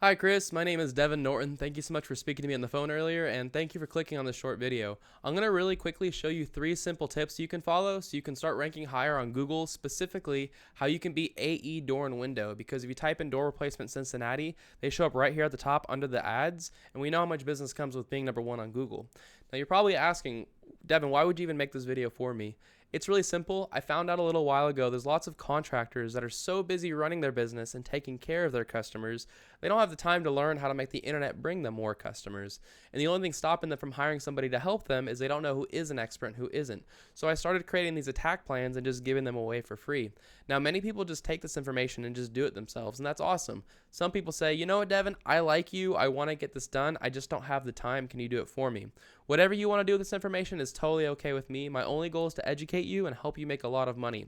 Hi Chris, my name is Devin Norton. Thank you so much for speaking to me on the phone earlier, and thank you for clicking on this short video. I'm going to really quickly show you 3 simple tips you can follow so you can start ranking higher on Google, specifically how you can beat AE door and window, because if you type in door replacement Cincinnati, they show up right here at the top under the ads, and we know how much business comes with being #1 on Google. Now you're probably asking, Devin, why would you even make this video for me? It's really simple. I found out a little while ago there's lots of contractors that are so busy running their business and taking care of their customers, they don't have the time to learn how to make the internet bring them more customers. And the only thing stopping them from hiring somebody to help them is they don't know who is an expert and who isn't. So I started creating these attack plans and just giving them away for free. Now, many people just take this information and just do it themselves, and that's awesome. Some people say, you know what, Devin, I like you. I want to get this done. I just don't have the time. Can you do it for me? Whatever you want to do with this information is totally okay with me. My only goal is to educate you and help you make a lot of money.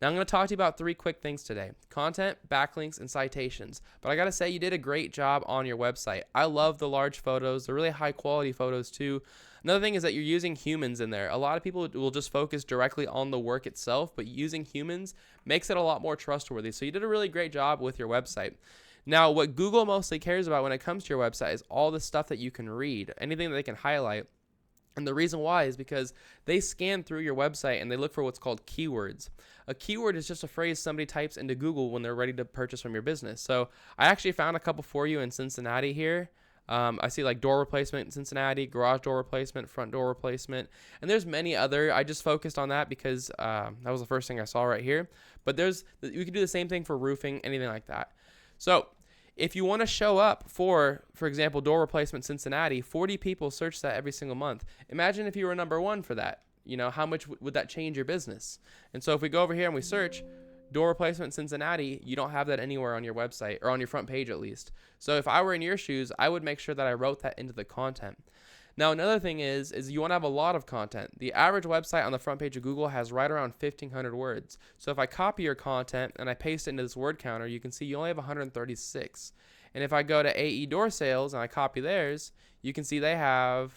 Now, I'm going to talk to you about 3 quick things today: content, backlinks, and citations. But I got to say, you did a great job on your website. I love the large photos. They're really high quality photos too. Another thing is that you're using humans in there. A lot of people will just focus directly on the work itself, but using humans makes it a lot more trustworthy. So you did a really great job with your website. Now, what Google mostly cares about when it comes to your website is all the stuff that you can read, anything that they can highlight. And the reason why is because they scan through your website and they look for what's called keywords. A keyword is just a phrase somebody types into Google when they're ready to purchase from your business. So I actually found a couple for you in Cincinnati here. I see like door replacement in Cincinnati, garage door replacement, front door replacement, and there's many other. I just focused on that because that was the first thing I saw right here. But you can do the same thing for roofing, anything like that. So if you want to show up for example, door replacement Cincinnati, 40 people search that every single month. Imagine if you were #1 for that. You know, how much would that change your business? And so if we go over here and we search door replacement Cincinnati, you don't have that anywhere on your website, or on your front page at least. So if I were in your shoes, I would make sure that I wrote that into the content. Now, another thing is you want to have a lot of content. The average website on the front page of Google has right around 1,500 words. So if I copy your content and I paste it into this word counter, you can see you only have 136. And if I go to AE Door Sales and I copy theirs, you can see they have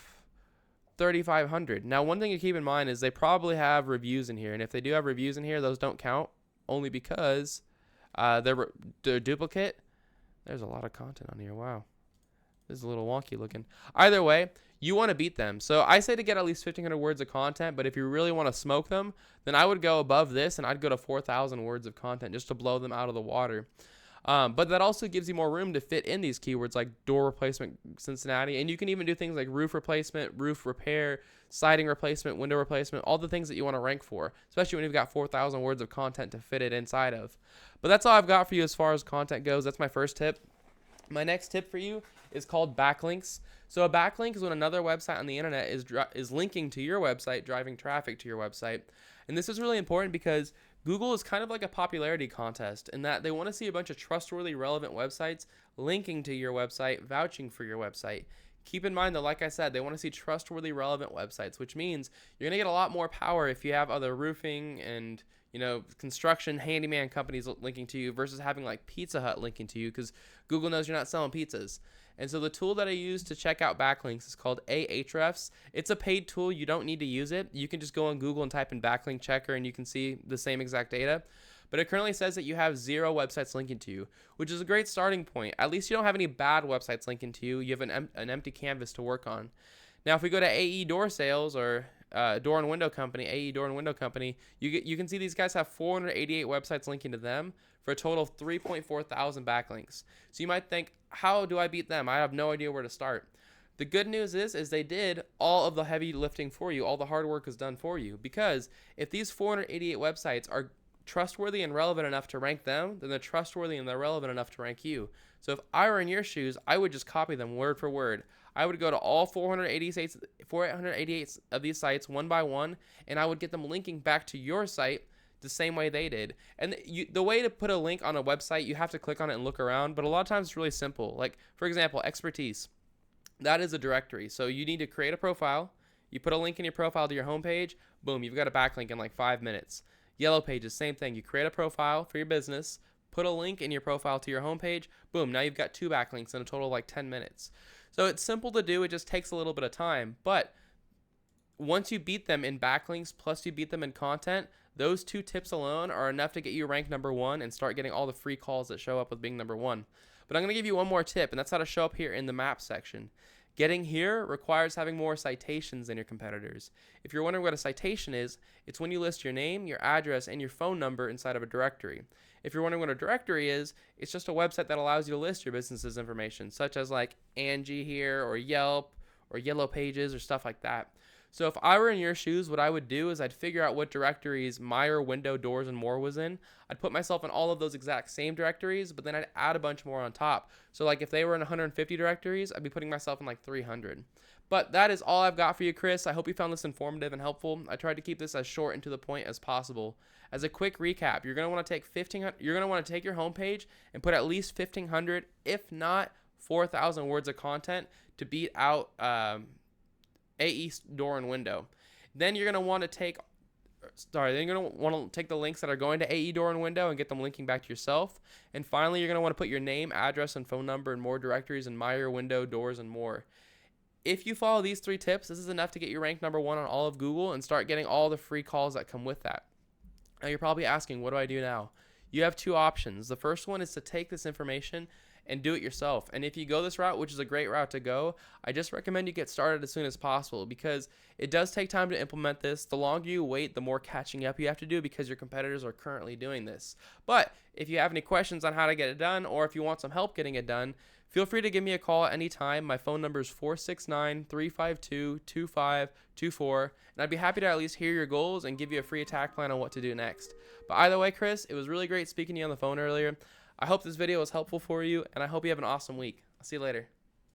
3,500. Now, one thing to keep in mind is they probably have reviews in here. And if they do have reviews in here, those don't count, only because they're duplicate. There's a lot of content on here. Wow. This is a little wonky looking. Either way, you want to beat them. So I say to get at least 1,500 words of content, but if you really want to smoke them, then I would go above this and I'd go to 4,000 words of content just to blow them out of the water. But that also gives you more room to fit in these keywords like door replacement Cincinnati. And you can even do things like roof replacement, roof repair, siding replacement, window replacement, all the things that you want to rank for, especially when you've got 4,000 words of content to fit it inside of. But that's all I've got for you as far as content goes. That's my first tip. My next tip for you is called backlinks. So a backlink is when another website on the internet is linking to your website, driving traffic to your website. And this is really important because Google is kind of like a popularity contest in that they want to see a bunch of trustworthy, relevant websites linking to your website, vouching for your website. Keep in mind that, like I said, they want to see trustworthy, relevant websites, which means you're going to get a lot more power if you have other roofing and construction handyman companies linking to you versus having like Pizza Hut linking to you, because Google knows you're not selling pizzas. And so the tool that I use to check out backlinks is called Ahrefs. It's a paid tool. You don't need to use it. You can just go on Google and type in backlink checker and you can see the same exact data. But it currently says that you have 0 websites linking to you, which is a great starting point. At least you don't have any bad websites linking to you. You have an empty canvas to work on. Now, if we go to AE Door Sales or Door and Window Company, AE Door and Window Company, you can see these guys have 488 websites linking to them for a total of 3.4 thousand backlinks. So you might think, how do I beat them? I have no idea where to start. The good news is they did all of the heavy lifting for you. All the hard work is done for you, because if these 488 websites are trustworthy and relevant enough to rank them, then they're trustworthy and they're relevant enough to rank you. So if I were in your shoes, I would just copy them word for word. I would go to all 488 of these sites one by one, and I would get them linking back to your site the same way they did. And the way to put a link on a website, you have to click on it and look around, but a lot of times it's really simple. Like, for example, expertise. That is a directory. So you need to create a profile. You put a link in your profile to your homepage. Boom, you've got a backlink in like 5 minutes. Yellow Pages, same thing. You create a profile for your business, put a link in your profile to your homepage. Boom, now you've got 2 backlinks in a total of like 10 minutes. So it's simple to do. It just takes a little bit of time. But once you beat them in backlinks, plus you beat them in content, those 2 tips alone are enough to get you ranked #1 and start getting all the free calls that show up with being #1. But I'm going to give you one more tip, and that's how to show up here in the map section. Getting here requires having more citations than your competitors. If you're wondering what a citation is, it's when you list your name, your address, and your phone number inside of a directory. If you're wondering what a directory is, it's just a website that allows you to list your business's information, such as like Angie here, or Yelp, or Yellow Pages, or stuff like that. So if I were in your shoes, what I would do is I'd figure out what directories Meyer, Window, Doors, and More was in. I'd put myself in all of those exact same directories, but then I'd add a bunch more on top. So like if they were in 150 directories, I'd be putting myself in like 300. But that is all I've got for you, Chris. I hope you found this informative and helpful. I tried to keep this as short and to the point as possible. As a quick recap, you're going to want to take take your homepage and put at least 1,500, if not 4,000 words of content to beat out AE door and window. Then you're going to want to take the links that are going to AE door and window and get them linking back to yourself. And finally, you're going to want to put your name, address, and phone number in more directories in Meyer, Window, Doors, and More. If you follow these 3 tips, this is enough to get you ranked #1 on all of Google and start getting all the free calls that come with that. Now you're probably asking, what do I do now? You have 2 options. The first one is to take this information and do it yourself. And if you go this route, which is a great route to go, I just recommend you get started as soon as possible, because it does take time to implement this. The longer you wait, the more catching up you have to do, because your competitors are currently doing this. But if you have any questions on how to get it done, or if you want some help getting it done, feel free to give me a call at any time. My phone number is 469-352-2524, and I'd be happy to at least hear your goals and give you a free attack plan on what to do next. But either way, Chris, it was really great speaking to you on the phone earlier. I hope this video was helpful for you, and I hope you have an awesome week. I'll see you later.